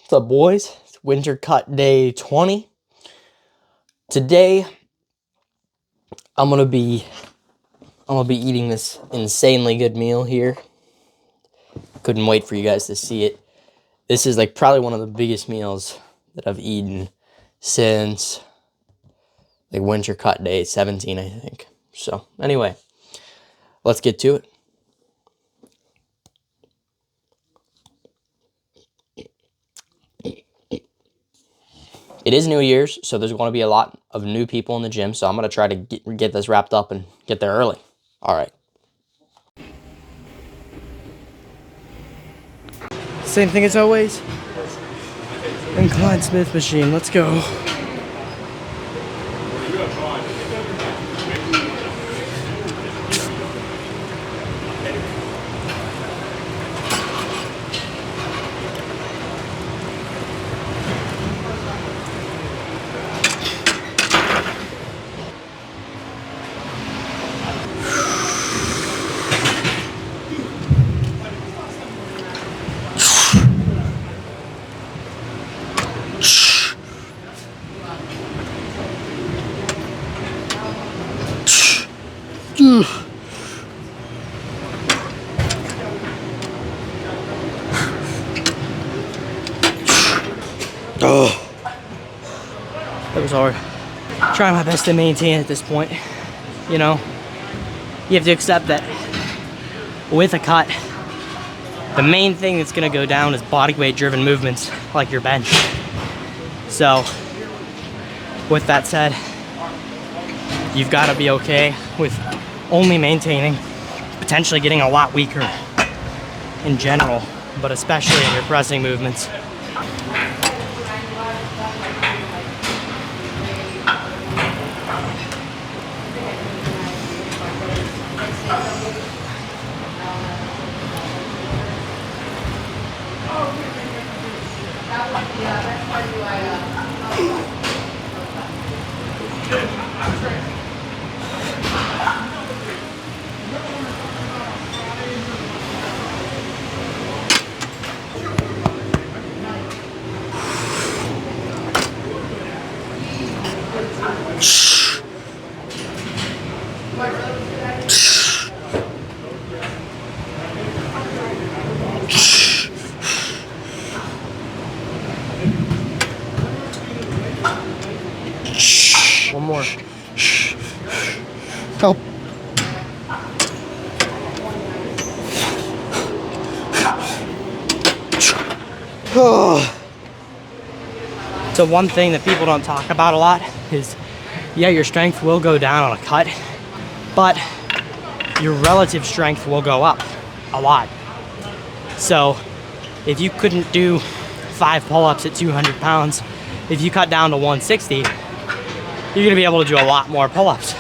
What's up, boys? It's winter cut day 20. Today, I'm gonna be eating this insanely good meal here. Couldn't wait for you guys to see it. This is like probably one of the biggest meals that I've eaten since like winter cut day 17, I think. So anyway, let's get to it. It is New Year's, so there's going to be a lot of new people in the gym, so I'm going to try to get this wrapped up and get there early. All right. Same thing as always. Incline Smith machine. Let's go. Oh, that was hard. Trying my best to maintain at this point. You know, you have to accept that with a cut, the main thing that's gonna go down is body weight driven movements like your bench. So, with that said, you've got to be okay with only maintaining, potentially getting a lot weaker in general, but especially in your pressing movements. One more. Help. So one thing that people don't talk about a lot is, yeah, your strength will go down on a cut, but your relative strength will go up a lot. So if you couldn't do 5 pull-ups at 200 pounds, if you cut down to 160, you're gonna be able to do a lot more pull-ups.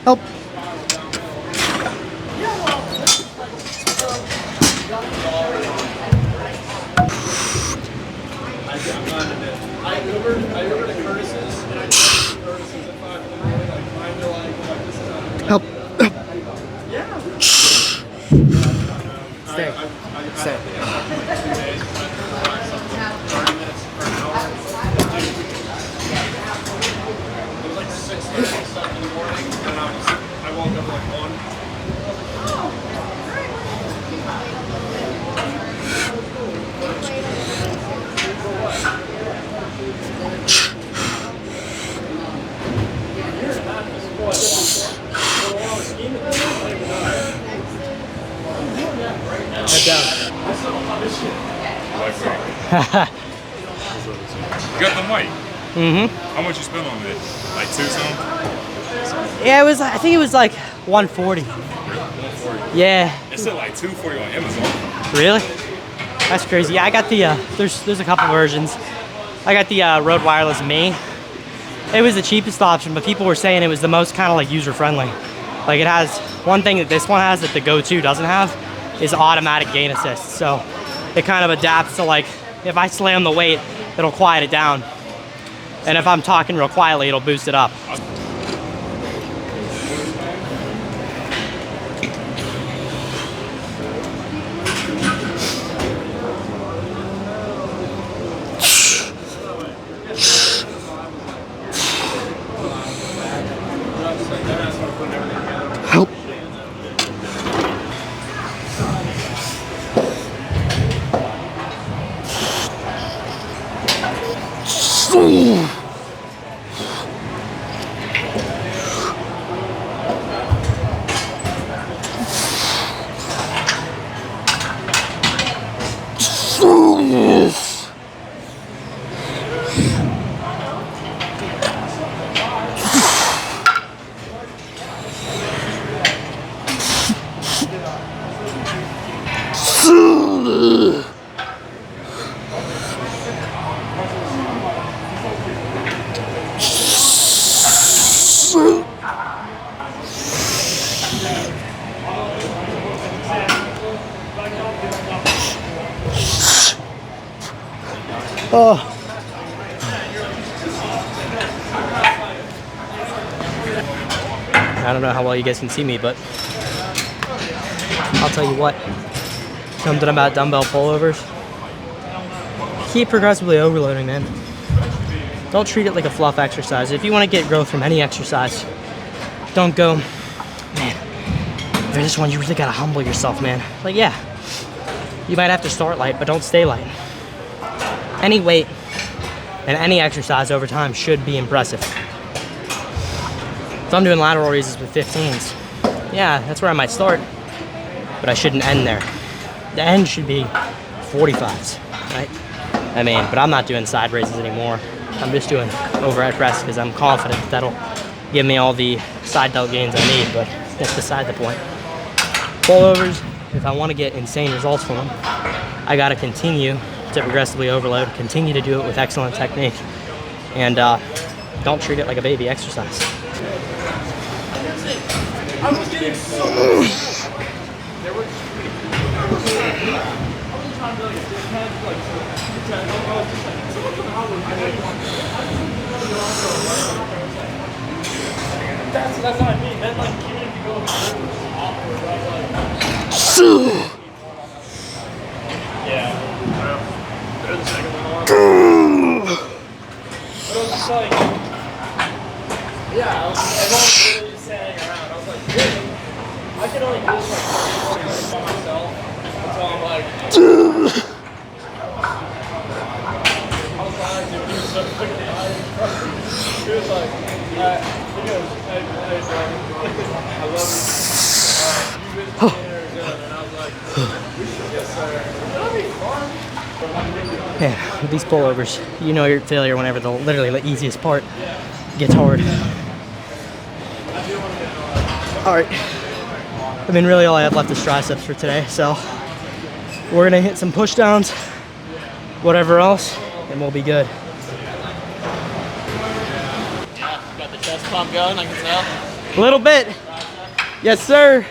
Help. Help. Stay. Stay. Head down. You got the mic. Mm-hmm. How much you spend on it? Like 2 something? Yeah, it was. I think it was like 140. 140. Yeah. It said like 240 on Amazon. Really? That's crazy. Yeah, I got the. There's a couple versions. I got the Rode Wireless Me. It was the cheapest option, but people were saying it was the most kind of like user friendly. Like it has one thing that this one has that the Go 2 doesn't have is automatic gain assist. So it kind of adapts to like if I slam the weight, it'll quiet it down. And if I'm talking real quietly, it'll boost it up. Help. Oh. I don't know how well you guys can see me, but I'll tell you what. Something about dumbbell pullovers. Keep progressively overloading, man. Don't treat it like a fluff exercise. If you want to get growth from any exercise, don't go, man, for this one you really gotta humble yourself, man. Like, yeah, you might have to start light, but don't stay light. Any weight and any exercise over time should be impressive. If I'm doing lateral raises with 15s, yeah, that's where I might start, but I shouldn't end there. The end should be 45s, right? I mean, but I'm not doing side raises anymore. I'm just doing overhead press because I'm confident that that'll give me all the side delt gains I need, but that's beside the point. Pullovers, if I want to get insane results from them, I got to continue to progressively overload, continue to do it with excellent technique, and don't treat it like a baby exercise. I was getting so that's what I mean. Then like even if you go awkward, yeah. There's the second one on. But it was just like, yeah, everyone was literally just standing around. I was like, dude, I can only do this like by myself until I'm like, I was trying to do so quickly. He was like, he goes, hey, bro, I love you. You visit me in Arizona. And I was like, yes, sir. That'll be fun. Yeah, with these pullovers, you know you're a failure whenever literally the easiest part gets hard. Alright, I mean really all I have left is triceps for today, so we're gonna hit some push downs, whatever else, and we'll be good. Yeah, got the chest pump going, I can tell. A little bit. Yes, sir.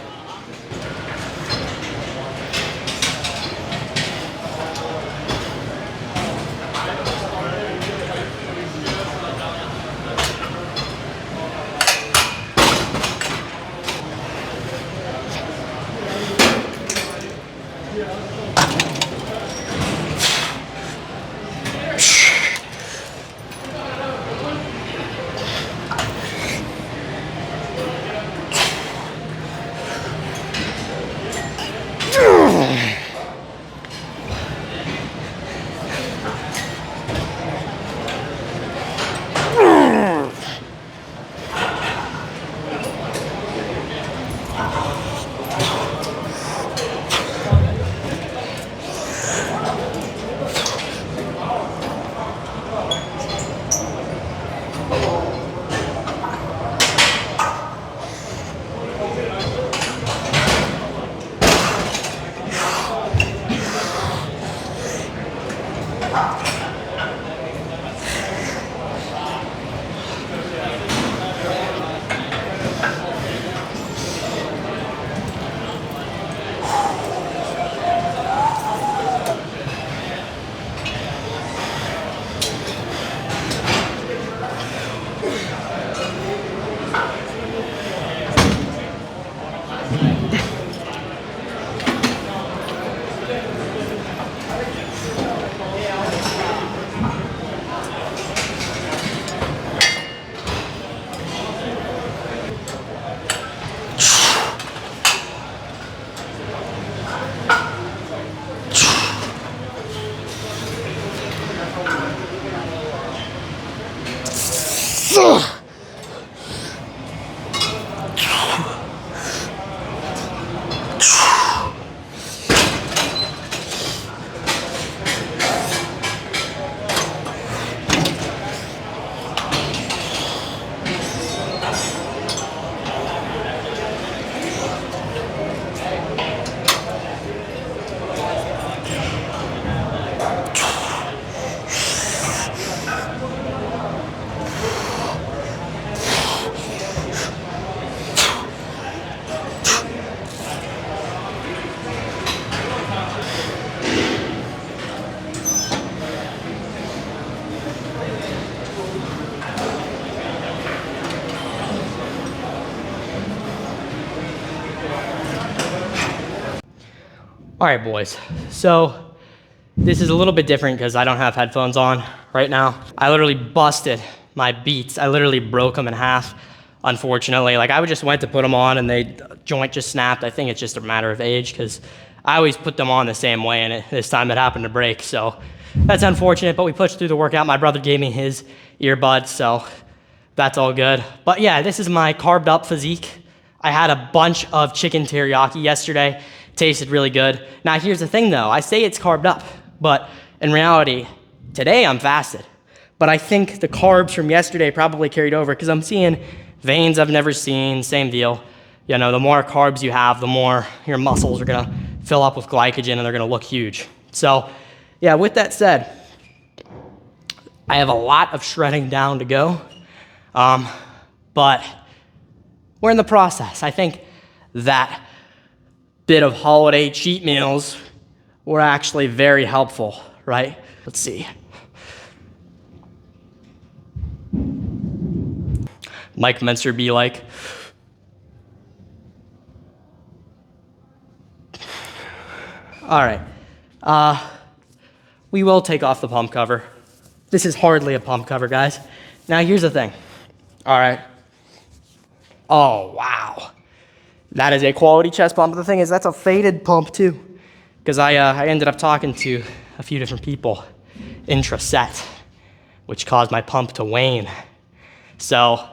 All right, boys. So this is a little bit different because I don't have headphones on right now. I literally busted my beats. I literally broke them in half, unfortunately. Like, I just went to put them on and the joint just snapped. I think it's just a matter of age because I always put them on the same way, and this time it happened to break. So that's unfortunate, but we pushed through the workout. My brother gave me his earbuds, so that's all good. But yeah, this is my carved up physique. I had a bunch of chicken teriyaki yesterday. Tasted really good. Now here's the thing though, I say it's carved up, but in reality, today I'm fasted. But I think the carbs from yesterday probably carried over because I'm seeing veins I've never seen, same deal. You know, the more carbs you have, the more your muscles are gonna fill up with glycogen and they're gonna look huge. So yeah, with that said, I have a lot of shredding down to go, but we're in the process. I think that bit of holiday cheat meals were actually very helpful, right? Let's see. Mike Menser be like. All right. We will take off the pump cover. This is hardly a pump cover, guys. Now here's the thing. All right. Oh, wow. That is a quality chest pump. But the thing is, that's a faded pump too. Because I ended up talking to a few different people intra-set, which caused my pump to wane. So,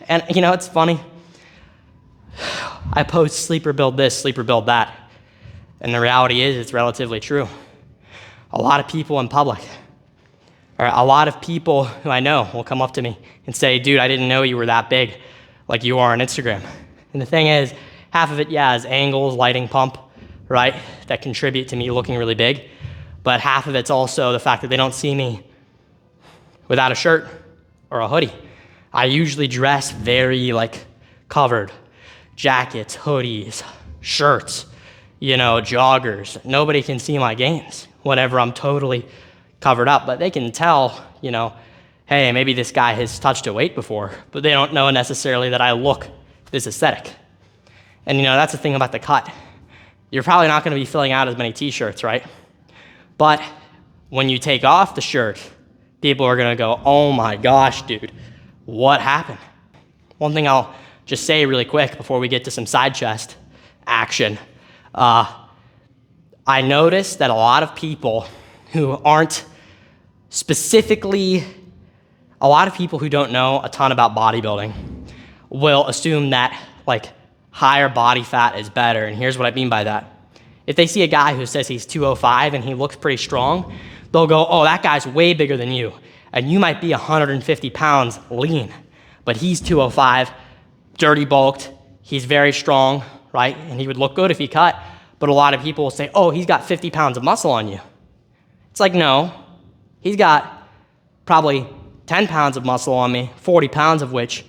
and you know, it's funny. I post sleeper build this, sleeper build that. And the reality is, it's relatively true. A lot of people in public, or a lot of people who I know will come up to me and say, dude, I didn't know you were that big like you are on Instagram. And the thing is, half of it, yeah, is angles, lighting, pump, right? That contribute to me looking really big. But half of it's also the fact that they don't see me without a shirt or a hoodie. I usually dress very like covered. Jackets, hoodies, shirts, you know, joggers. Nobody can see my gains whenever I'm totally covered up. But they can tell, you know, hey, maybe this guy has touched a weight before, but they don't know necessarily that I look this aesthetic. And you know, that's the thing about the cut. You're probably not gonna be filling out as many t-shirts, right? But when you take off the shirt, people are gonna go, oh my gosh, dude, what happened? One thing I'll just say really quick before we get to some side chest action. I noticed that a lot of people who aren't specifically, a lot of people who don't know a ton about bodybuilding will assume that like higher body fat is better. And here's what I mean by that. If they see a guy who says he's 205 and he looks pretty strong, they'll go, oh, that guy's way bigger than you. And you might be 150 pounds lean, but he's 205, dirty bulked, he's very strong, right? And he would look good if he cut. But a lot of people will say, oh, he's got 50 pounds of muscle on you. It's like, no, he's got probably 10 pounds of muscle on me, 40 pounds of which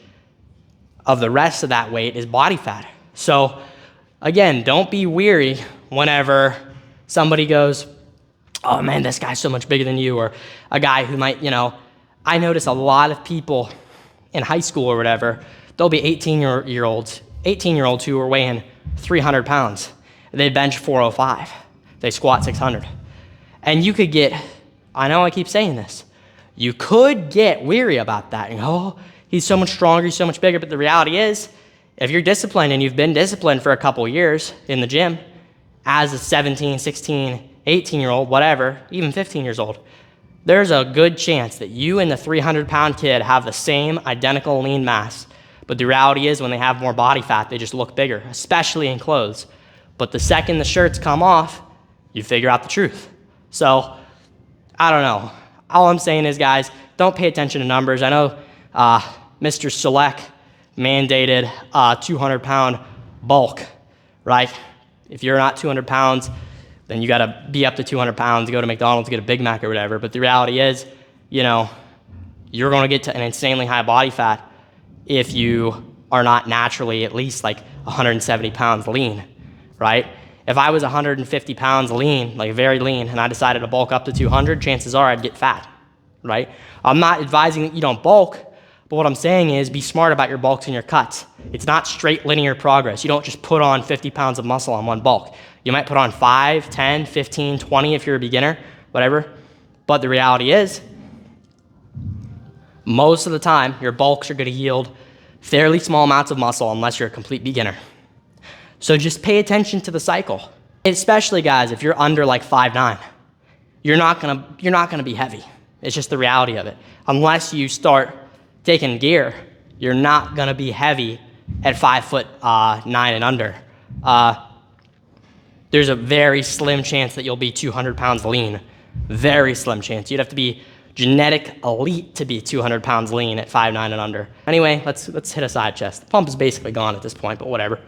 of the rest of that weight is body fat. So again, don't be weary whenever somebody goes, oh man, this guy's so much bigger than you, or a guy who might, I notice a lot of people in high school or whatever, there'll be 18-year-olds who are weighing 300 pounds. They bench 405. They squat 600. And you could get, I know I keep saying this, you could get weary about that and go, oh, he's so much stronger, he's so much bigger, but the reality is, if you're disciplined and you've been disciplined for a couple years in the gym, as a 17, 16, 18-year-old, whatever, even 15 years old, there's a good chance that you and the 300-pound kid have the same identical lean mass. But the reality is when they have more body fat, they just look bigger, especially in clothes. But the second the shirts come off, you figure out the truth. So, I don't know. All I'm saying is, guys, don't pay attention to numbers. I know Mr. Select mandated 200-pound bulk, right? If you're not 200 pounds, then you gotta be up to 200 pounds to go to McDonald's, get a Big Mac or whatever. But the reality is, you're gonna get to an insanely high body fat if you are not naturally at least like 170 pounds lean, right? If I was 150 pounds lean, like very lean, and I decided to bulk up to 200, chances are I'd get fat, right? I'm not advising that you don't bulk, but what I'm saying is be smart about your bulks and your cuts. It's not straight linear progress. You don't just put on 50 pounds of muscle on one bulk. You might put on 5, 10, 15, 20 if you're a beginner, whatever. But the reality is, most of the time, your bulks are gonna yield fairly small amounts of muscle unless you're a complete beginner. So just pay attention to the cycle. Especially guys, if you're under like 5'9", you're not gonna be heavy. It's just the reality of it. Unless you start taking gear, you're not gonna be heavy at 5'9" and under. There's a very slim chance that you'll be 200 pounds lean. Very slim chance. You'd have to be genetic elite to be 200 pounds lean at 5'9" and under. Anyway, let's hit a side chest. The pump is basically gone at this point, but whatever.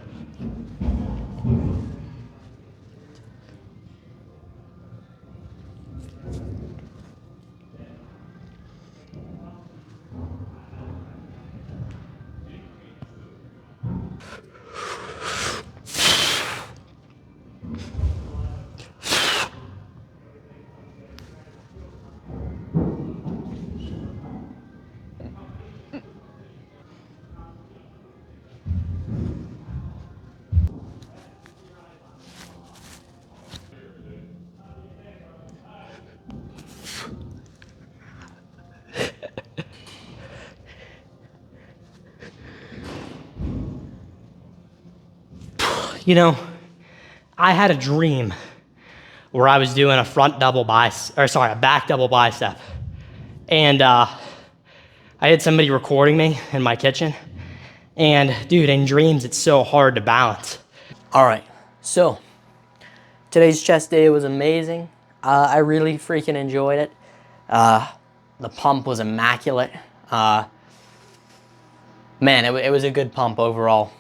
I had a dream where I was doing a back double bicep. And I had somebody recording me in my kitchen. And dude, in dreams, it's so hard to balance. All right, so today's chest day was amazing. I really freaking enjoyed it. The pump was immaculate. Man, it was a good pump overall.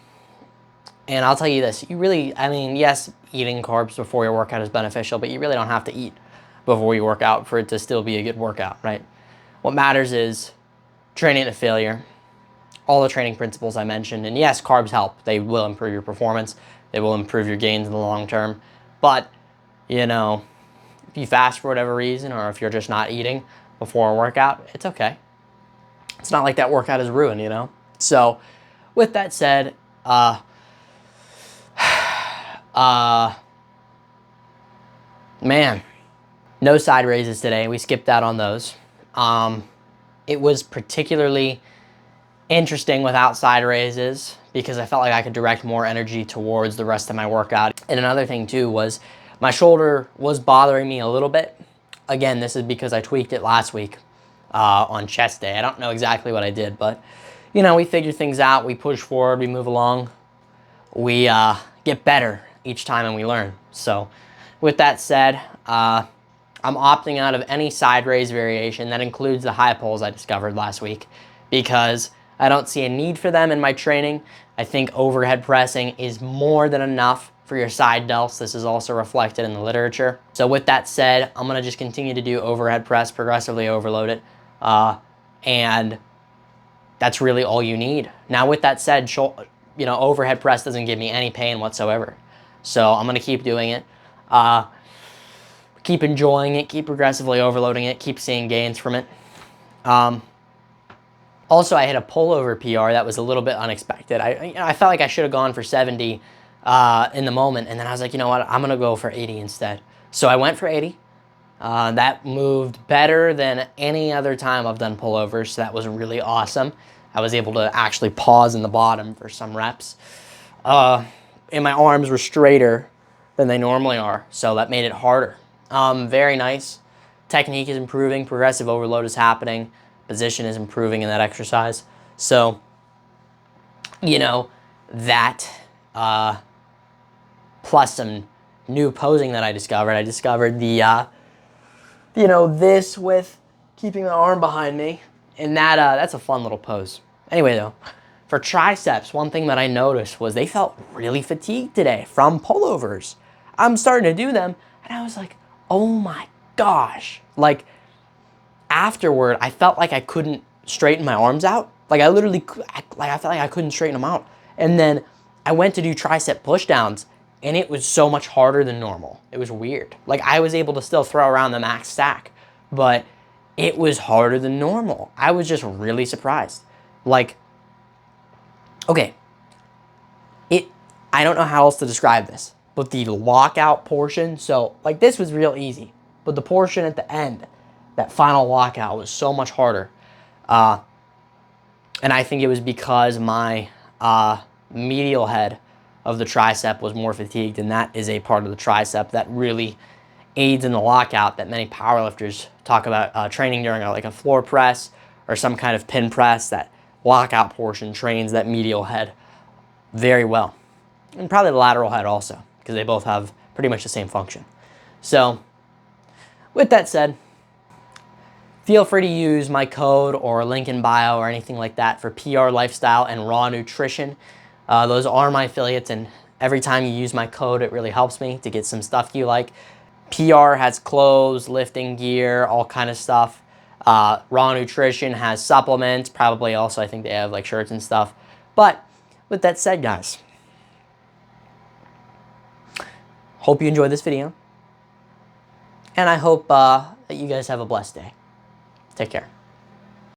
And I'll tell you this, yes, eating carbs before your workout is beneficial, but you really don't have to eat before you work out for it to still be a good workout, right? What matters is training to failure, all the training principles I mentioned, and yes, carbs help. They will improve your performance. They will improve your gains in the long term. But, if you fast for whatever reason, or if you're just not eating before a workout, it's okay. It's not like that workout is ruined, So, with that said, man, no side raises today. We skipped out on those. It was particularly interesting without side raises because I felt like I could direct more energy towards the rest of my workout. And another thing too was my shoulder was bothering me a little bit. Again, this is because I tweaked it last week on chest day. I don't know exactly what I did, but we figure things out. We push forward, we move along. We get better each time and we learn. So with that said, I'm opting out of any side raise variation. That includes the high pulls I discovered last week because I don't see a need for them in my training. I think overhead pressing is more than enough for your side delts. This is also reflected in the literature. So with that said, I'm gonna just continue to do overhead press, progressively overload it, and that's really all you need. Now with that said, overhead press doesn't give me any pain whatsoever. So I'm gonna keep doing it. Keep enjoying it, keep progressively overloading it, keep seeing gains from it. Also, I hit a pullover PR that was a little bit unexpected. I felt like I should have gone for 70 in the moment, and then I was like, you know what, I'm gonna go for 80 instead. So I went for 80. That moved better than any other time I've done pullovers, so that was really awesome. I was able to actually pause in the bottom for some reps. And my arms were straighter than they normally are, so that made it harder. Very nice. Technique is improving, progressive overload is happening, position is improving in that exercise. So, that plus some new posing that I discovered. I discovered the, this with keeping my arm behind me, and that's a fun little pose. Anyway, though, for triceps, one thing that I noticed was they felt really fatigued today from pullovers. I'm starting to do them, and I was like, oh my gosh. Like, afterward, I felt like I couldn't straighten my arms out. Like, I felt like I couldn't straighten them out. And then I went to do tricep pushdowns, and it was so much harder than normal. It was weird. Like, I was able to still throw around the max stack, but it was harder than normal. I was just really surprised. Like, okay, I don't know how else to describe this, but the lockout portion, so like this was real easy, but the portion at the end, that final lockout was so much harder. And I think it was because my medial head of the tricep was more fatigued, and that is a part of the tricep that really aids in the lockout that many powerlifters talk about training during like a floor press or some kind of pin press. That lockout portion trains that medial head very well. And probably the lateral head also, because they both have pretty much the same function. So with that said, feel free to use my code or link in bio or anything like that for PR Lifestyle and Raw Nutrition. Those are my affiliates, and every time you use my code, it really helps me to get some stuff you like. PR has clothes, lifting gear, all kind of stuff. Raw Nutrition has supplements, probably also I think they have like shirts and stuff. But with that said, guys, hope you enjoyed this video, and I hope that you guys have a blessed day. Take care.